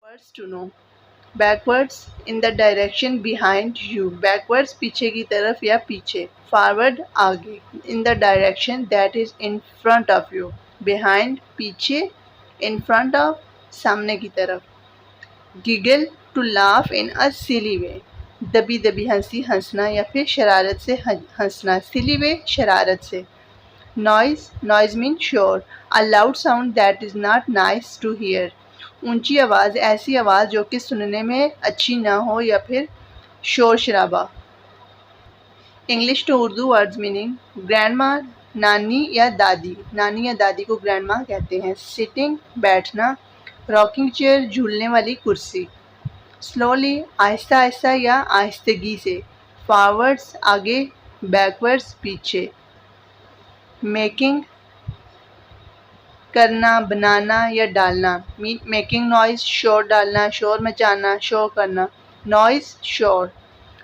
Words to know. Backwards in the direction behind you. Backwards पीछे की तरफ या पीछे. Forward आगे. In the direction that is in front of you. Behind पीछे. In front of सामने की तरफ. Giggle to laugh in a silly way. दबी दबी हंसी हंसना या फिर शरारत से हंसना. Silly way शरारत से. Noise means शोर. A loud sound that is not nice to hear. ऊंची आवाज़ ऐसी आवाज़ जो कि सुनने में अच्छी ना हो या फिर शोर शराबा. English to Urdu words meaning. Grand माँ नानी या दादी. नानी या दादी को ग्रैंड माँ कहते हैं. सिटिंग बैठना. रॉकिंग चेयर झूलने वाली कुर्सी. स्लोली आहिस्ता आहिस्ता या आहिस्तगी से. फॉरवर्ड्स आगे. बैकवर्ड्स पीछे. मेकिंग करना बनाना या डालना. मेकिंग नॉइज शोर डालना शोर मचाना शोर करना. नॉइज शोर.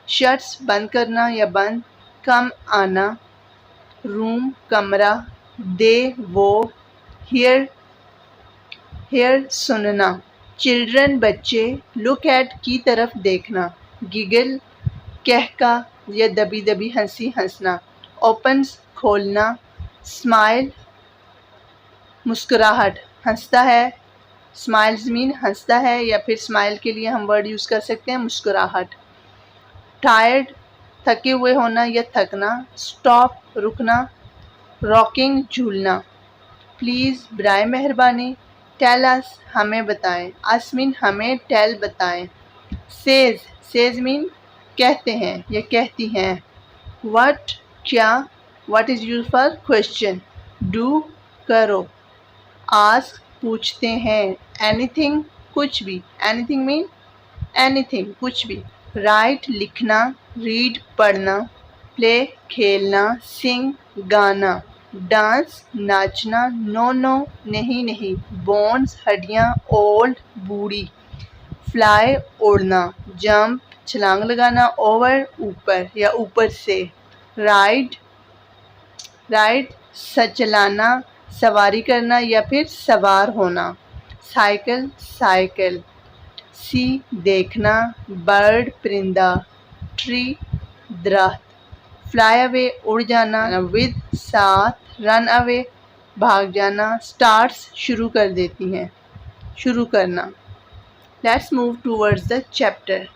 शट्स बंद करना या बंद. कम आना. रूम कमरा. दे वो. हेयर सुनना. चिल्ड्रन बच्चे. लुक एट की तरफ देखना. गिगल कहका या दबी दबी हंसी हंसना. ओपन्स खोलना. स्माइल मुस्कुराहट हंसता है. स्माइल्स मीन हंसता है या फिर स्माइल के लिए हम वर्ड यूज़ कर सकते हैं मुस्कुराहट. टायर्ड थके हुए होना या थकना. स्टॉप रुकना. रॉकिंग झूलना. प्लीज़ बराए मेहरबानी. टेल अस हमें बताएं. अस मीन हमें. टेल बताएं. सेज मीन कहते हैं या कहती हैं. व्हाट क्या. What is used for question. Do करो. आस्क पूछते हैं. एनीथिंग कुछ भी. एनीथिंग मीन एनीथिंग कुछ भी. राइट लिखना. रीड पढ़ना. प्ले खेलना. सिंग गाना. डांस नाचना. नो नहीं नहीं. बोन्स हड्डियाँ. ओल्ड बूढ़ी. फ्लाई उड़ना. जंप छलांग लगाना. ओवर ऊपर या ऊपर से. राइड चलाना सवारी करना या फिर सवार होना. साइकिल. सी देखना. बर्ड परिंदा. ट्री दरख्त. फ्लाई अवे उड़ जाना. विद साथ. रन अवे भाग जाना. स्टार्ट्स शुरू कर देती हैं शुरू करना. Let's move towards the chapter.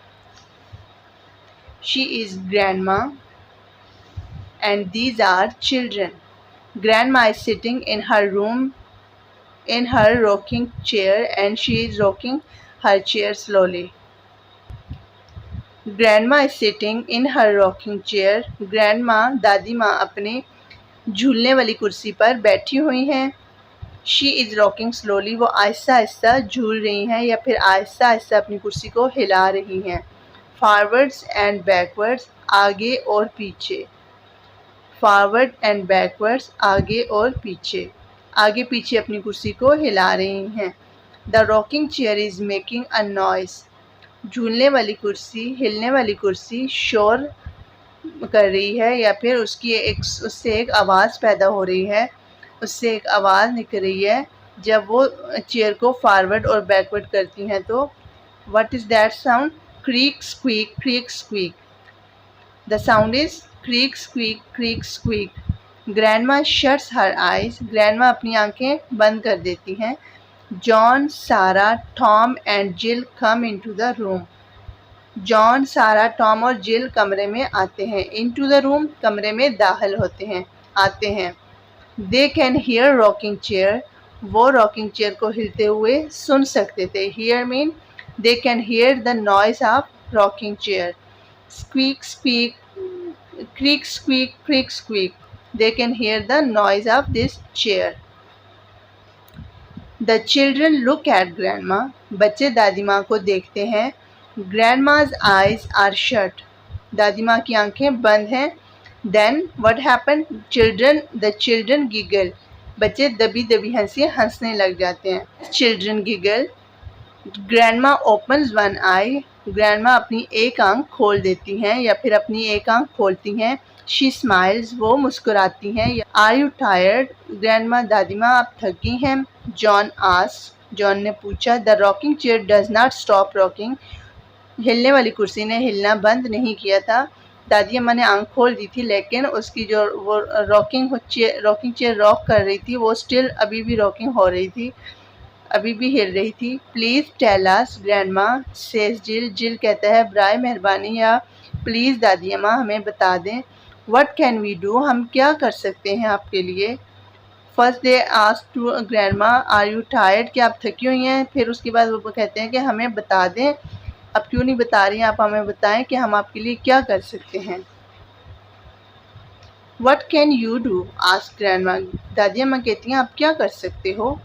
She is grandma and these are children. Grandma is sitting in her room in her rocking chair and she is rocking her chair slowly. Grandma is sitting in her rocking chair. Grandma दादी माँ अपने झूलने वाली कुर्सी पर बैठी हुई हैं. She is rocking slowly. वो आहिस्ता आहिस्ता झूल रही हैं या फिर आहिस्ता आहिस्ता अपनी कुर्सी को हिला रही हैं. Forwards and backwards आगे और पीछे. फॉरवर्ड एंड बैकवर्ड्स आगे और पीछे. आगे पीछे अपनी कुर्सी को हिला रही हैं. The rocking chair is making a noise. झूलने वाली कुर्सी हिलने वाली कुर्सी शोर कर रही है या फिर उससे एक आवाज़ पैदा हो रही है. उससे एक आवाज़ निकल रही है जब वो चेयर को फॉरवर्ड और बैकवर्ड करती हैं. तो what is that sound. Creek squeak. The sound is creak squeak. Grandma shuts her eyes. Grandma अपनी आंखें बंद कर देती हैं. John, Sarah, Tom and Jill come into the room. John, Sarah, Tom और Jill कमरे में आते हैं. Into the room कमरे में दाखिल आते हैं. They can hear rocking chair. वो rocking chair को हिलते हुए सुन सकते थे. Hear mean they can hear the noise of rocking chair. Squeak. Creak squeak. They can hear the noise of this chair. The children look at grandma. बच्चे दादी माँ को देखते हैं. Grandma's eyes are shut. दादी माँ की आंखें बंद हैं. Then what happened? The children giggle. बच्चे दबी दबी हंसने लग जाते हैं. Children giggle. Grandma opens one eye. Grandma अपनी एक आंख खोल देती हैं या फिर अपनी एक आंख खोलती हैं. शी स्माइल्स, वो मुस्कुराती हैं। आर यू टायर्ड ग्रैंड माँ, दादी माँ आप थकी हैं। जॉन आस्क्ड, जॉन ने पूछा। The rocking chair does not stop rocking, हिलने वाली कुर्सी ने हिलना बंद नहीं किया था। दादी अम्मा ने आंख खोल दी थी, लेकिन उसकी जो वो रॉकिंग चेयर रॉक कर रही थी, वो स्टिल अभी भी रॉकिंग हो रही थी, अभी भी हिल रही थी। Please tell us grandma says Jill, Jill कहता है बराए मेहरबानी या प्लीज़ दादी अम्मा हमें बता दें। व्हाट कैन वी डू, हम क्या कर सकते हैं आपके लिए। First they ask to grandma are you tired, क्या आप थकी हुई हैं। फिर उसके बाद वो कहते हैं कि हमें बता दें। अब क्यों नहीं बता रही हैं, आप हमें बताएं कि हम आपके लिए क्या कर सकते हैं। What can you do ask grandma, दादी अम्मा कहती हैं आप क्या कर सकते हो।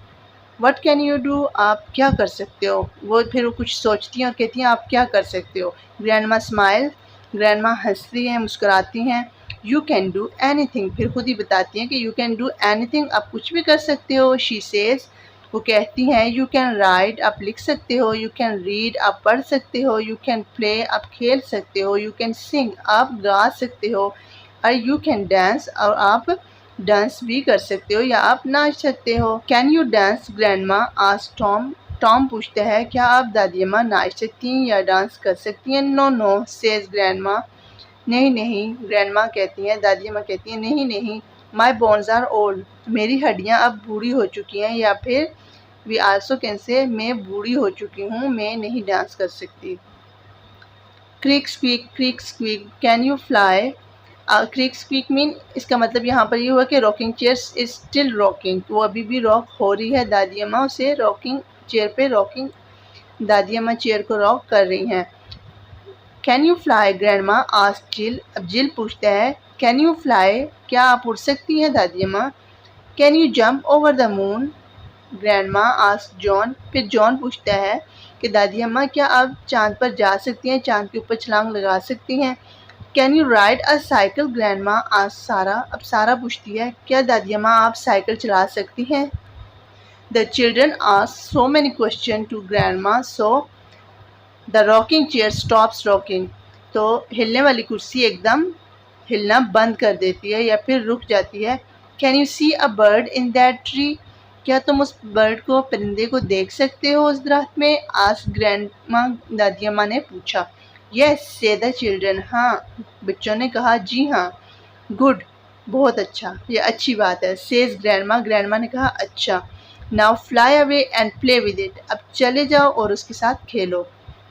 व्हाट कैन यू डू, आप क्या कर सकते हो। वो फिर वो कुछ सोचती हैं और कहती हैं आप क्या कर सकते हो। ग्रैंडमा स्माइल, ग्रैंडमा हंसती हैं, मुस्कुराती हैं। यू कैन डू एनीथिंग, फिर खुद ही बताती हैं कि यू कैन डू एनीथिंग, आप कुछ भी कर सकते हो। शी सेज, वो कहती हैं यू कैन राइट, आप लिख सकते हो। यू कैन रीड, आप पढ़ सकते हो। यू कैन प्ले, आप खेल सकते हो। यू कैन सिंग, आप गा सकते हो। और यू कैन डांस, और आप डांस भी कर सकते हो या आप नाच सकते हो। Can you dance grandma asked Tom, Tom पूछता है क्या आप दादी अम्मा नाच सकती हैं या डांस कर सकती हैं। नो नो सेज ग्रैंडमा, नहीं नहीं ग्रैंडमा कहती हैं, दादी अम्मा कहती हैं नहीं नहीं। माई बोन्स आर ओल्ड, मेरी हड्डियाँ अब बूढ़ी हो चुकी हैं, या फिर वी आल्सो कैन से मैं बूढ़ी हो चुकी हूँ, मैं नहीं डांस कर सकती। Creak squeak can you fly, creak squeak mean, इसका मतलब यहाँ पर ये हुआ कि rocking chair is still rocking, वो अभी भी रॉक हो रही है। दादी अम्मा उसे रॉकिंग चेयर पे दादी अम्मा चेयर को रॉक कर रही हैं। Can you fly grandma asked जिल, अब जिल पूछता है कैन यू फ्लाई, क्या आप उड़ सकती हैं दादी अम्मा। Can you jump over the moon grandma asked John, फिर जॉन पूछता है कि दादी अम्मा क्या आप चांद पर जा सकती हैं, चांद के ऊपर छलांग लगा सकती हैं। Can you ride a cycle grandma asked सारा, अब सारा पूछती है क्या दादी अम्मा आप साइकिल चला सकती हैं। The children asked so many question to grandma, so the rocking chair stops rocking, तो हिलने वाली कुर्सी एकदम हिलना बंद कर देती है या फिर रुक जाती है। Can you see a bird in that tree, क्या तुम उस बर्ड को, परिंदे को देख सकते हो उस दरख्त में। आस्क्ड ग्रैंडमा, दादी अम्मा ने पूछा। यस से द चिल्ड्रन, हाँ बच्चों ने कहा जी हाँ। गुड, बहुत अच्छा, ये अच्छी बात है। सेज ग्रैंडमा, ग्रैंडमा ने कहा अच्छा। Now fly away and play with it, अब चले जाओ और उसके साथ खेलो।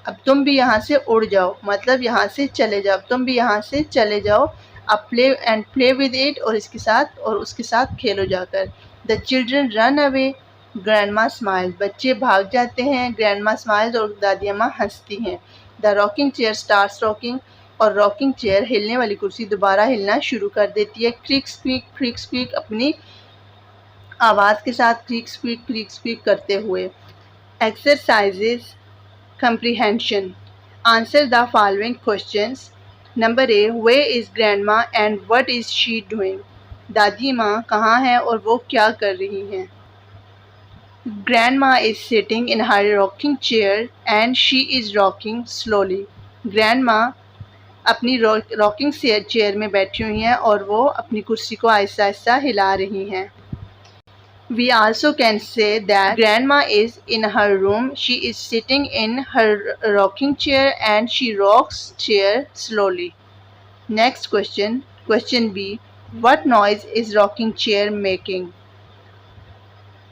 अब तुम भी यहाँ से उड़ जाओ, मतलब यहाँ से चले जाओ, तुम भी यहाँ से चले जाओ। अब प्ले विद इट, और उसके साथ खेलो जाकर। The children run away, grandma smile, बच्चे भाग जाते हैं। ग्रैंडमा स्माइल, और दादी अम्मा हंसती हैं। The rocking chair starts rocking, और रॉकिंग चेयर, हिलने वाली कुर्सी दोबारा हिलना शुरू कर देती है। क्रिक स्क्वीक अपनी आवाज़ के साथ क्रिक स्क्वीक करते हुए। Exercises comprehension, answer the following questions. Number A, where is grandma and what is she doing, दादी माँ कहाँ है और वो क्या कर रही हैं। Grandma is sitting in her rocking chair and she is rocking slowly. Grandma अपनी रॉकिंग चेयर में बैठी हुई हैं और वो अपनी कुर्सी को आहिस्ता आहिस्ता हिला रही हैं। We also can say that grandma is in her room. She is sitting in her rocking chair and she rocks chair slowly. Next question, question B. What noise is rocking chair making?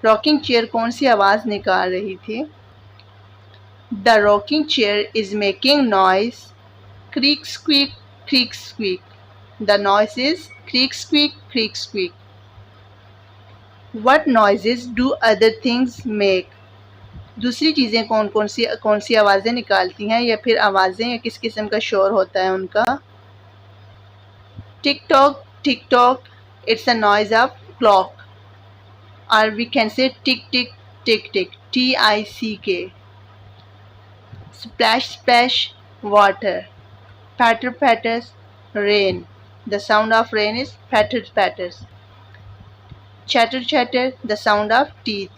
Rocking chair कौन सी आवाज़ निकाल रही थी? The rocking chair is making noise. Creak squeak, creak squeak. The noise is creak squeak. What noises do other things make? दूसरी चीज़ें कौन सी आवाज़ें निकालती हैं या फिर आवाज़ें या किस किस्म का शोर होता है उनका। Tick tock, it's a noise of clock, और we can say tick tick TICK. Splash water. Patter rain. The sound of rain is patter. Chatter, the sound of teeth.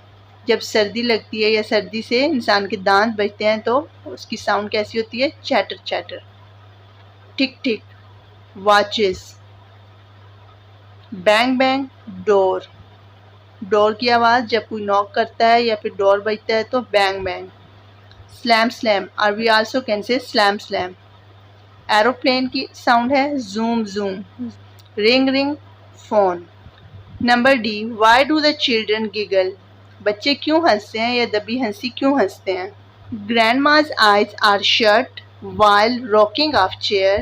जब सर्दी लगती है या सर्दी से इंसान के दांत बजते हैं तो उसकी साउंड कैसी होती है, chatter. Tick tick, watches, bang bang door, door की आवाज़ जब कोई नॉक करता है या फिर डोर बजता है तो बैंग बैंग। स्लैम स्लैम, और we also can say slam slam. Aeroplane की साउंड है zoom zoom. Ring ring phone. Number D, why do the children giggle, बच्चे क्यों हंसते हैं या दबी हंसी क्यों हंसते हैं। ग्रैंडमा's eyes are shut while rocking off chair,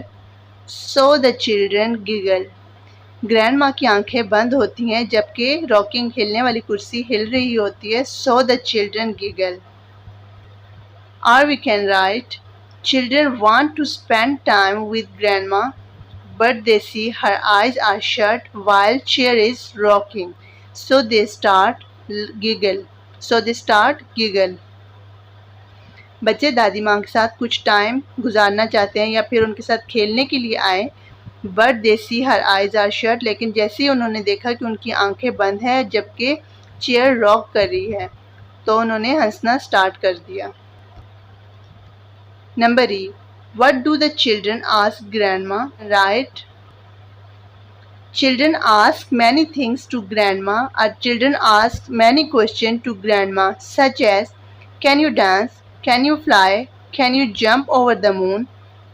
so the children giggle. Grandma की आंखें बंद होती हैं जबकि रॉकिंग हिलने वाली कुर्सी हिल रही होती है, so the children giggle. Or we can write, children want to spend time with grandma, but they see her eyes are shut while chair is rocking, so they start giggle. So they start giggle. बच्चे दादी माँ के साथ कुछ time गुजारना चाहते हैं या फिर उनके साथ खेलने के लिए आए, but they see her eyes are shut, लेकिन जैसे ही उन्होंने देखा कि उनकी आंखें बंद हैं जबकि चेयर रॉक कर रही है तो उन्होंने हंसना स्टार्ट कर दिया। Number E, what do the children ask grandma, right. Children ask many things to grandma, or children ask many questions to grandma, such as, can you dance? Can you fly? Can you jump over the moon?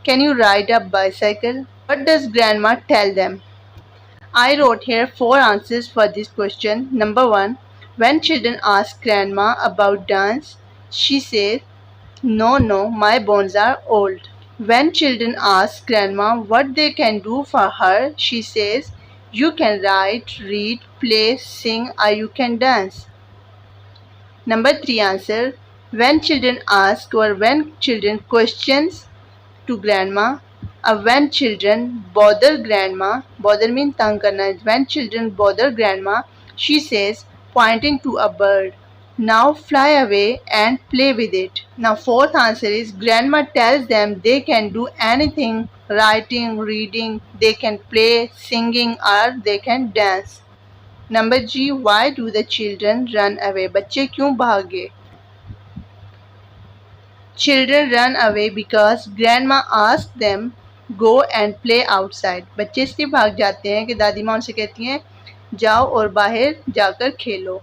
Can you ride a bicycle? What does grandma tell them? I wrote here 4 answers for this question. Number 1, when children ask grandma about dance, she says, no, no, my bones are old. When children ask grandma what they can do for her, she says, you can write, read, play, sing, or you can dance. Number 3 answer, when children ask or when children questions to grandma, or when children bother grandma, bother means tang karna, when children bother grandma, she says, pointing to a bird, now fly away and play with it. Now 4th answer is, grandma tells them they can do anything, writing, reading, they can play, singing, or they can dance. Number G, why do the children run away? बच्चे क्यों भागे? Children run away because grandma asked them go and play outside. बच्चे इसलिए भाग जाते हैं कि दादी माँ उनसे कहती हैं जाओ और बाहर जाकर खेलो।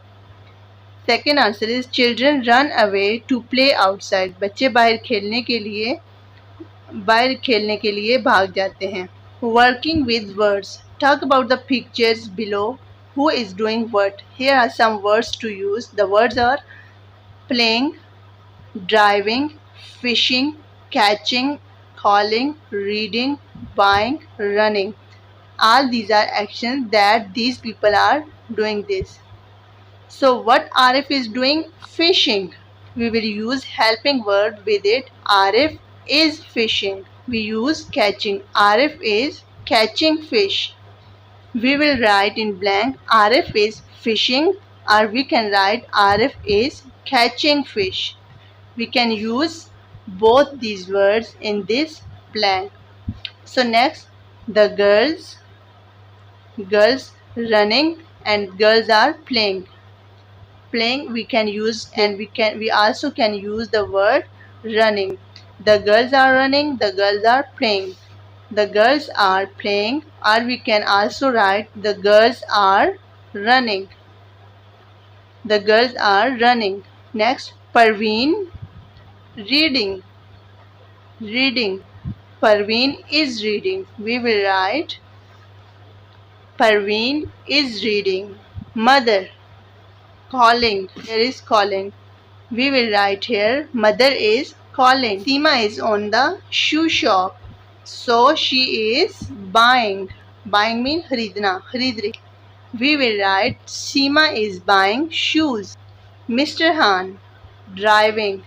Second answer is, children run away to play outside, बच्चे बाहर खेलने के लिए भाग जाते हैं। Working with words, talk about the pictures below, who is doing what. Here are some words to use, the words are playing, driving, fishing, catching, calling, reading, buying, running. All these are actions that these people are doing this. So what Arif is doing? Fishing. We will use helping word with it. Arif is fishing. We use catching. Arif is catching fish. We will write in blank, Arif is fishing, or we can write Arif is catching fish. We can use both these words in this blank. So next, the girls running and girls are playing. Playing we can use, and we also can use the word running. The girls are running, the girls are playing. The girls are playing, or we can also write the girls are running. The girls are running. Next, Parveen reading. Parveen is reading. We will write Parveen is reading. Mother calling. Here is calling. We will write here mother is calling. Seema is on the shoe shop, so she is buying. Buying means खरीदना, खरीद रही. We will write Seema is buying shoes. Mr. Han driving.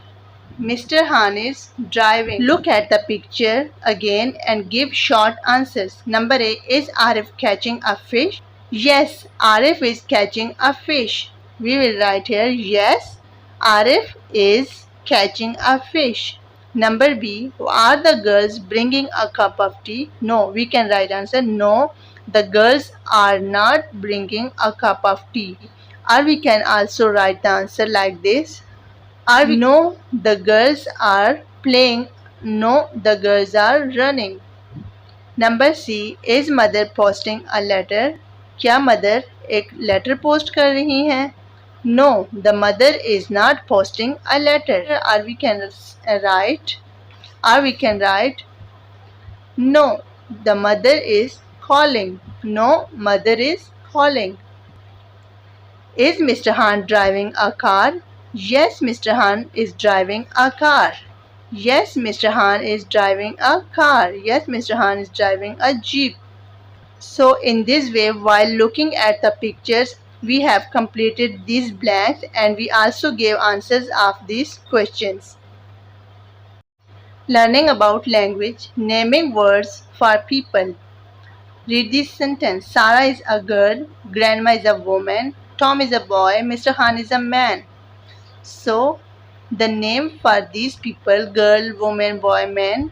Mr. Han is driving. Look at the picture again and give short answers. Number A, is Arif catching a fish? Yes, Arif is catching a fish. We will write here, yes, Arif is catching a fish. Number B, are the girls bringing a cup of tea? No, we can write answer, no, the girls are not bringing a cup of tea. Or we can also write the answer like this. No, the girls are playing. No, the girls are running. Number C, is mother posting a letter? क्या mother एक letter post कर रही हैं? No, the mother is not posting a letter. Or we can write. Or we can write. No, the mother is calling. No, mother is calling. Is Mr. Han driving a car? Yes, Mr. Han is driving a car. Yes, Mr. Han is driving a car. Yes, Mr. Han is driving a jeep. So in this way, while looking at the pictures, we have completed these blanks and we also gave answers of these questions. Learning about language, naming words for people. Read this sentence. Sarah is a girl, Grandma is a woman, Tom is a boy, Mr. Han is a man. So the name for these people, girl, woman, boy, man,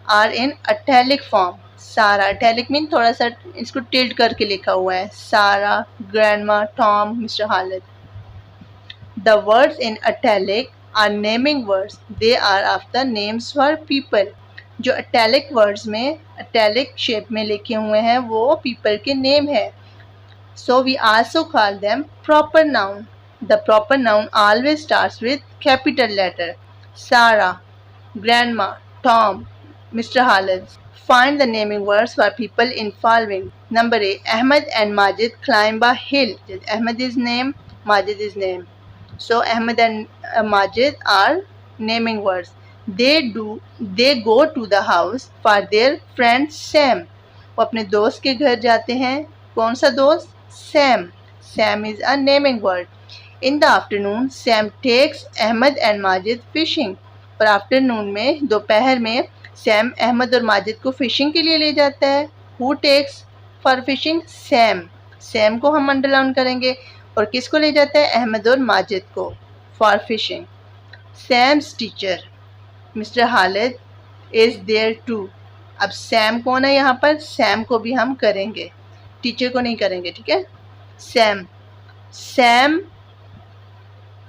are in italic form. सारा italic mean थोड़ा सा इसको tilt करके लिखा हुआ है. सारा, grandma, Tom, Mr. Khalid. The words in italic are naming words. They are of the names for people. जो italic words में italic shape में लिखे हुए हैं वो people के name है. So we also call them proper noun. The proper noun always starts with capital letter. Sarah, grandma, Tom, Mr. Khalid. Find the naming words for people in following. Number A. Ahmed and Majid climb a hill. Ahmed is name, Majid is name. So Ahmed and Majid are naming words. They go to the house for their friend Sam. वो अपने दोस्त के घर जाते हैं. कौन सा दोस्त? Sam. Sam is a naming word. In the afternoon, Sam takes Ahmed and Majid fishing. और आफ्टरनून में दोपहर में सैम अहमद और माजिद को फिशिंग के लिए ले जाता है. Who takes for fishing? Sam. Sam को हम अंडरलाइन करेंगे. और किसको ले जाता है? अहमद और माजिद को for fishing. Sam's teacher mister Khalid is there too. अब सैम कौन है यहाँ पर? सैम को भी हम करेंगे, टीचर को नहीं करेंगे. ठीक है. सैम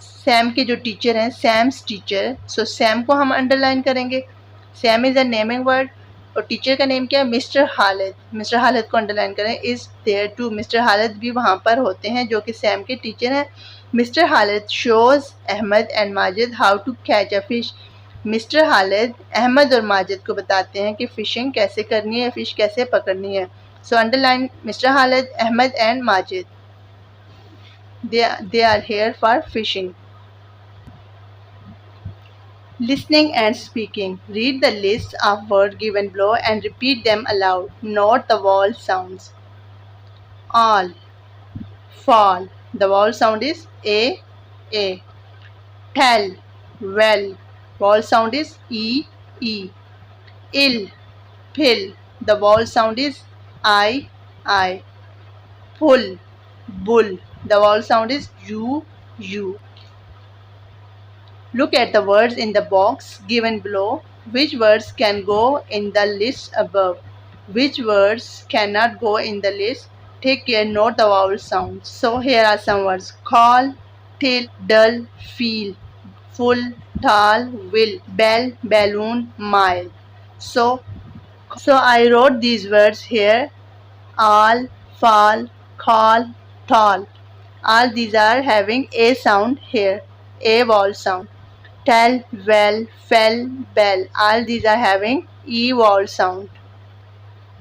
सैम के जो टीचर हैं, सैम्स टीचर. सो सैम को हम अंडरलाइन करेंगे. Sam is a naming word और टीचर का नेम क्या है? मिस्टर खालिद. मिस्टर खालिद को अंडरलाइन करें. Is there too. Mister Khalid भी वहाँ पर होते हैं जो कि सैम के टीचर हैं. Mister Khalid shows Ahmed and Majid how to catch a fish. Mister Khalid Ahmed और माजिद को बताते हैं कि फ़िशिंग कैसे करनी है, फ़िश कैसे पकड़नी है. So underline mister Khalid, Ahmed and Majid. They are here for fishing. Listening and speaking. Read the list of words given below and repeat them aloud. Note the vowel sounds. All, fall. The vowel sound is A. Tell, well. Vowel sound is E. Ill, pill. The vowel sound is I. Pull, bull. The vowel sound is U. Look at the words in the box given below. Which words can go in the list above? Which words cannot go in the list? Take care, note the vowel sounds. So here are some words. Call, till, dull, feel, full, tall, will, bell, balloon, mile. So I wrote these words here. All, fall, call, tall. All these are having a sound here, a vowel sound. Tell, well, fell, bell. All these are having e vowel sound.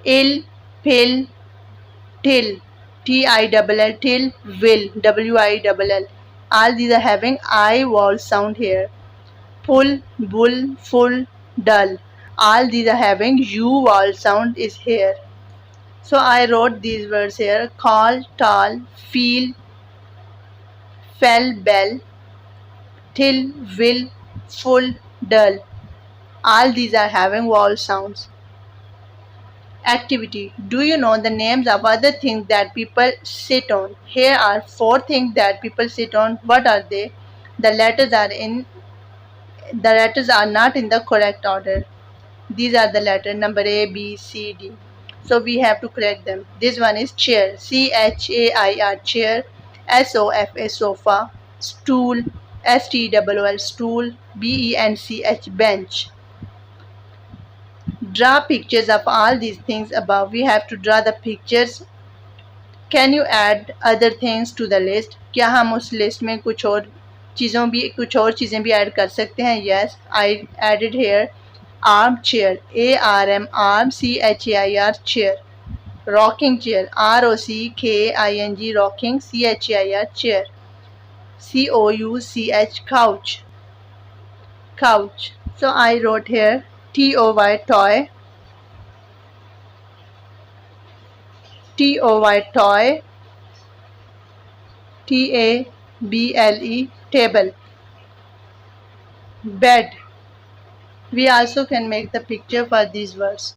Ill, pill, till, T-I-double-L, till, will, W-I-double-L. All these are having I vowel sound here. Pull, bull, full, dull. All these are having U vowel sound is here. So I wrote these words here. Call, tall, feel, fell, bell, till, will, full, dull. All these are having vowel sounds. Activity. Do you know the names of other things that people sit on? Here are 4 things that people sit on. What are they? The letters are not in the correct order. These are the letters number A, B, C, D. So we have to correct them. This one is chair. C-H-A-I-R, chair. S-O-F-A, sofa. Stool. S-T-O-O-L, stool. B-E-N-C-H, bench. Draw pictures of all these things above. We have to draw the pictures can you add other things to the list? क्या हम उस list में कुछ और चीज़ें भी add कर सकते हैं? Yes, I added here arm chair, ARM, arm CHAIR, chair. Rocking chair, ROCKING, rocking CHAIR, chair. COUCH, couch, couch. So I wrote here TOY, toy, TOY, toy, TABLE, table. Bed. We also can make the picture for these words.